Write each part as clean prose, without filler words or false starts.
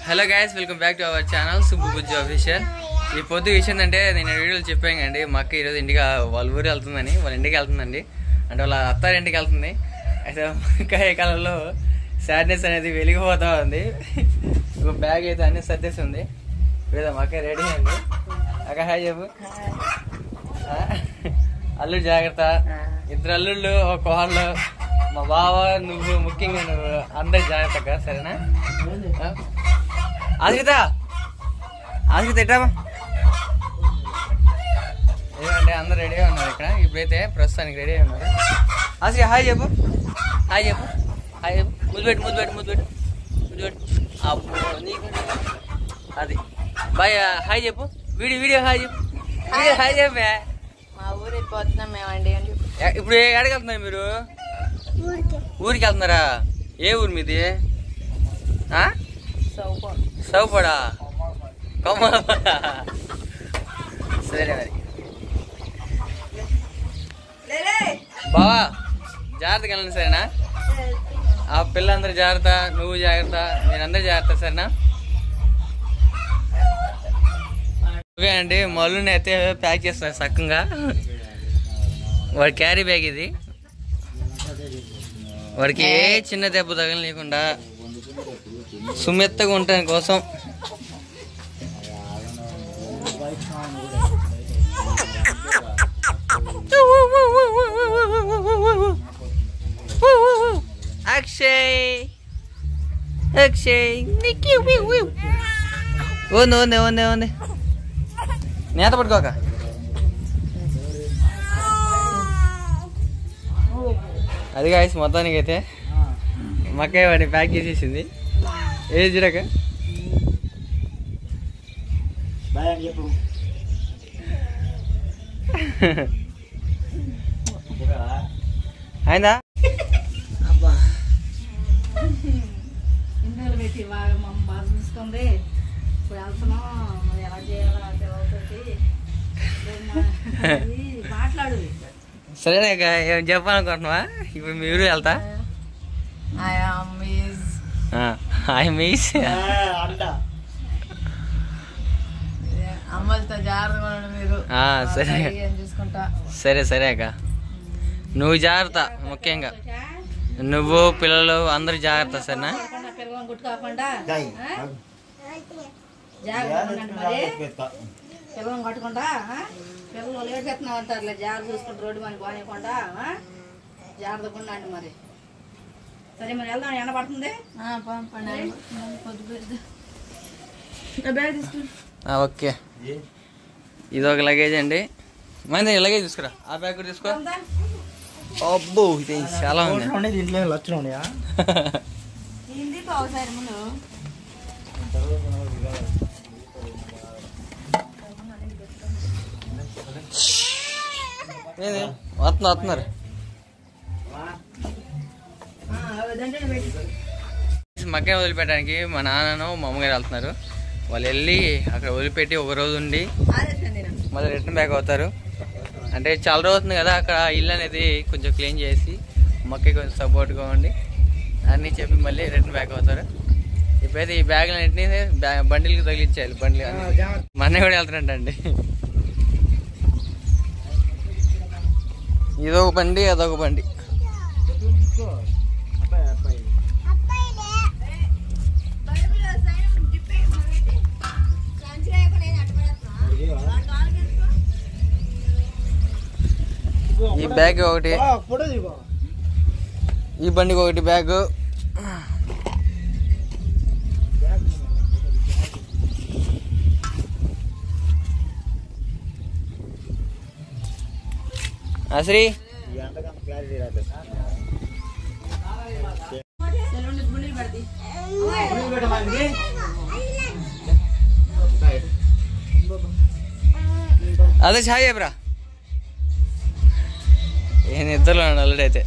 Hello guys, welcome back to our channel Subbu Bujji official. ఈ పొద్దు విషయం అంటే నేను వీడియోలు చెప్పాను అండి, మా అక్క ఈరోజు ఇంటికి వాళ్ళ ఊరు వెళ్తుందని, వాళ్ళ ఇంటికి వెళ్తుందండి. అంటే వాళ్ళ అత్తారింటికి వెళ్తుంది. అయితే ఇంకా ఈ కాలంలో సాడ్నెస్ అనేది వెలిగిపోతూ ఉంది. ఇంకో బ్యాగ్ అయితే అన్ని సర్దేసి ఉంది. లేదా మా అక్క రెడీ అండి. అక్క హాయ్ చెప్పు. అల్లుడు జాగ్రత్త, ఇద్దరు అల్లుళ్ళు ఒక కోళ్ళు, మా బావ, నువ్వు, ముఖ్యంగా నువ్వు అందరు జాగ్రత్త అక్క, సరేనా? ఆశ్రిత ఎట్టావా? ఏమంటే అందరు రెడీగా ఉన్నారు ఇక్కడ. ఇప్పుడైతే ప్రస్తుతానికి రెడీ అయి ఉన్నారు. ఆశ్రిత హాయ్ చెప్పు. హాయ్ చెప్పు. ముద్దుపెట్టు. అది బాయ్. హాయ్ చెప్పు. వీడియో హాయ్ చెప్పు. హాయ్ చెప్పే. మా ఊరు వెళ్ళిపోతున్నాం మేమండి. ఇప్పుడు ఎక్కడికి వెళ్తున్నారు మీరు? ఊరికి వెళ్తున్నారా? ఏ ఊరు మీది? సౌపడా? కొమ్మపడా? సరే మరి బావా, జాగ్రత్తగా వెళ్ళండి సరేనా? ఆ పిల్లందరూ జాగ్రత్త, నువ్వు జాగ్రత్త, నేనందరూ జాగ్రత్త, సరేనా? ఓకే అండి, మళ్ళీ అయితే ప్యాక్ చేస్తున్నారు చక్కగా. వాడి క్యారీ బ్యాగ్ ఇది. వాడికి ఏ చిన్న దెబ్బ తగలనీయకుండా సుమెత్తగా ఉండటం కోసం అక్షయ్ ఓనే నేత పట్టుకోక. అది గాయస్, మొత్తానికి అయితే మక్కే వాడిని ప్యాక్ చేసేసింది. ఏది చూడక అయిందా? ఇందులో పెట్టి బాగా బాగా చూసుకుంది. ఇప్పుడు వెళ్తున్నాం, ఎలా చేయాలో మాట్లాడు. సరేనా? ఏం చెప్పాలనుకుంటున్నావా? ఇప్పుడు మీరు వెళ్తా అమ్మలతో జాగ్రత్తగా మీరు. సరే అక్క, నువ్వు జాగ్రత్త, ముఖ్యంగా నువ్వు పిల్లలు అందరు జాగ్రత్త, సరేనా? పిల్లలను కొట్టుకోకుండా పిల్లలను కొట్టకుండా, పిల్లలు లేట్ చేస్తున్నాం అంటారులే, జాగ్రత్త చూసుకుంటూ రోడ్డు మనకి బాగానేకుండా జాగ్రత్తగా ఉండండి మరి. సరే మరి వెళ్దాం, ఎండ పడుతుంది. ఓకే, ఇది ఒక లగేజ్ అండి. మంది లగేజ్ తీసుకురా, ఆ బ్యాగ్ కూడా తీసుకో. అబ్బో, ఇది చాలా ఉంది. దీంట్లో లక్షలు ఉన్నాయా? వస్తున్నారు. మక్కని వదిలిపెట్టడానికి మా నాన్నను మా అమ్మగారు వెళ్తున్నారు. వాళ్ళు వెళ్ళి అక్కడ వదిలిపెట్టి ఒక రోజు ఉండి మళ్ళీ రిటర్న్ బ్యాక్ అవుతారు. అంటే చాలా రోజు అవుతుంది కదా, అక్కడ ఇల్లు అనేది కొంచెం క్లీన్ చేసి మక్కకి కొంచెం సపోర్ట్గా ఉండి అన్నీ చెప్పి మళ్ళీ రిటర్న్ బ్యాక్ అవుతారు. ఇప్పుడైతే ఈ బ్యాగులన్నింటినీ బండిలకి తగిలించాలి. బండ్లు మా అన్నయ్య కూడా వెళ్తారంటండి. ఇదొక బండి, అదొక బండి. ఈ బ్యాగ్ ఒకటి, ఈ బండికి ఒకటి బ్యాగ్. అసలు అదే ఛాయ్ చెప్పరా. ఏ నిద్రలో అల్లుడు అయితే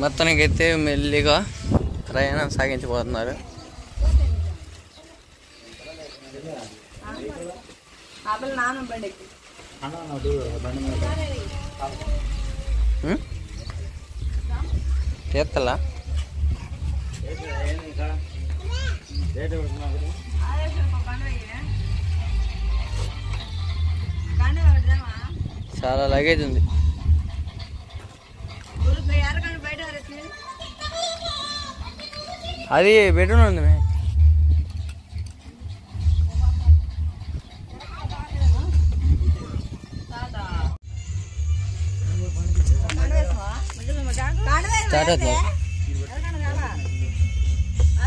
మొత్తానికి అయితే మెల్లిగా ప్రయాణం సాగించిపోతున్నారు. చేస్తలా చాలా లగేజ్ ఉంది. అది బెడ్రూమ్ ఉంది మే. స్టార్ట్ అవుతుంది.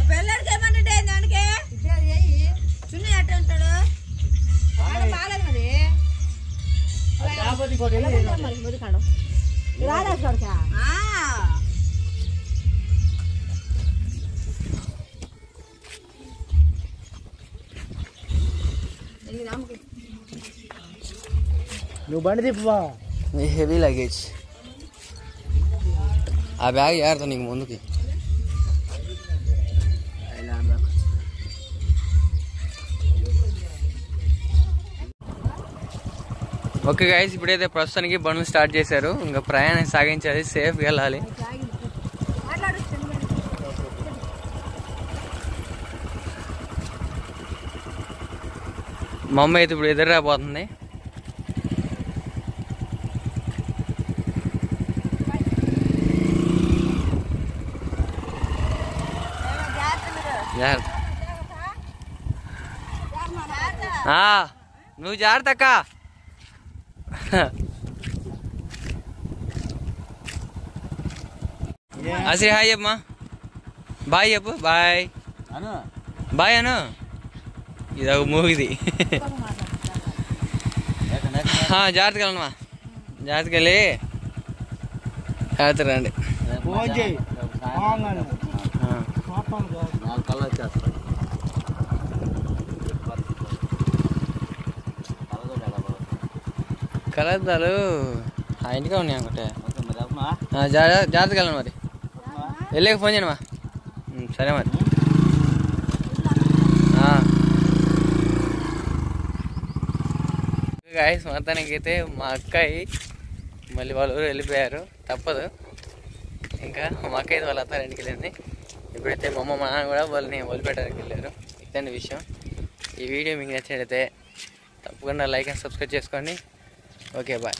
పిల్లడికి ఏమంటే దానికి చున్నీ అట్ట ఉంటాడు బాగాలేదు మరి ముదికాడు రాలేసుకోడికా నువ్వు బండి తిప్పువా. Heavy luggage. ఆ బ్యాగ్ జాగ్రత్త నీకు ముందుకి. ఓకే గైస్, ఇప్పుడైతే ప్రస్తుతానికి బండ్లు స్టార్ట్ చేశారు. ఇంకా ప్రయాణం సాగించాలి, సేఫ్గా వెళ్ళాలి. మా అమ్మ అయితే ఇప్పుడు ఎదురు రాబోతుంది. నువ్వు జాగ్రత్త అక్క. అసలు హాయ్ చెప్పమ్మా. బాయ్ చెప్పు. బాయ్ బాయ్ అను. ఇది ఒక మూవీది. జాగ్రత్తగా వెళ్ళమ్మా. జాగ్రత్తగా వెళ్ళి జాగ్రత్త రండి. కలద్దాలు ఆ ఇంటిగా ఉన్నాయి అనుకుంటే. జాగ్రత్తగా వెళ్ళండి మరి. వెళ్ళాక ఫోన్ చేయండి మా. సరే మరి. గాయస్, మొత్తానికి అయితే మా అక్కయ్య మళ్ళీ వాళ్ళ ఊరు వెళ్ళిపోయారు. తప్పదు ఇంకా. మా అక్క అయితే వాళ్ళ అత్తారింటికి వెళ్ళింది. ఇప్పుడైతే మా అమ్మ మా నాన్న కూడా వాళ్ళని వదిలిపెట్టడానికి వెళ్ళారు. ఇదండి విషయం. ఈ వీడియో మీకు నచ్చినట్లయితే తప్పకుండా లైక్ అండ్ సబ్స్క్రైబ్ చేసుకోండి. Okay bye.